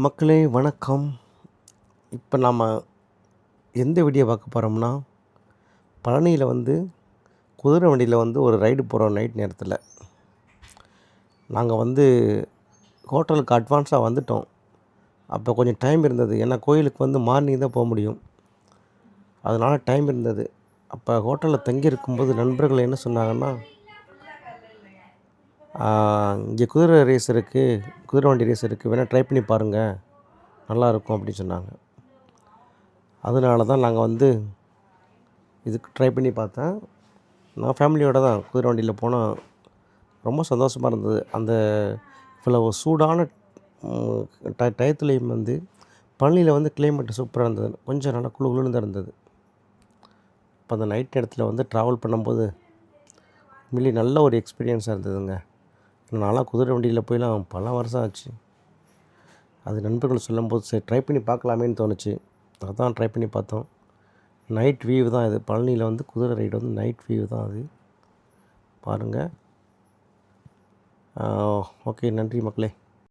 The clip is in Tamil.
மக்களே வணக்கம். இப்போ நாம் எந்த வீடியோ பார்க்க போகிறோம்னா, பழனியில் குதிரை வண்டியில் ஒரு ரைடு போகிறோம் நைட் நேரத்தில். நாங்கள் ஹோட்டலுக்கு அட்வான்ஸாக வந்துட்டோம். அப்போ கொஞ்சம் டைம் இருந்தது. ஏன்னா கோயிலுக்கு மார்னிங் தான் போக முடியும். அதனால் டைம் இருந்தது. அப்போ ஹோட்டலில் தங்கி இருக்கும்போது நண்பர்கள் என்ன சொன்னாங்கன்னா, இங்கே குதிரை ரேஸ் இருக்குது, குதிரை வண்டி ரேஸ் இருக்குது, வேணால் ட்ரை பண்ணி பாருங்கள், நல்லாயிருக்கும் அப்படின்னு சொன்னாங்க. அதனால தான் நாங்கள் இதுக்கு ட்ரை பண்ணி பார்த்தேன். நான் ஃபேமிலியோடு தான் குதிரை வண்டியில் போனோம். ரொம்ப சந்தோஷமாக இருந்தது. அந்த இவ்வளோ சூடான டயத்துலேயும் பழனியில் கிளைமேட் சூப்பராக இருந்தது. கொஞ்சம் நல்லா குளு குளுன்னு தான் இருந்தது. இப்போ அந்த நைட் நேரத்தில் ட்ராவல் பண்ணும்போது உண்மையிலேயே நல்ல ஒரு எக்ஸ்பீரியன்ஸாக இருந்ததுங்க. நான்லாம் குதிரை வண்டியில் போயெலாம் பல வருஷம் ஆச்சு. அது நண்பர்கள் சொல்லும்போது சரி ட்ரை பண்ணி பார்க்கலாமேன்னு தோணுச்சு. அதான் ட்ரை பண்ணி பார்த்தோம். நைட் வியூ தான் இது. பழனியில் குதிரை ரைடு நைட் வியூ தான் அது. பாருங்கள். ஓகே, நன்றி மக்களே.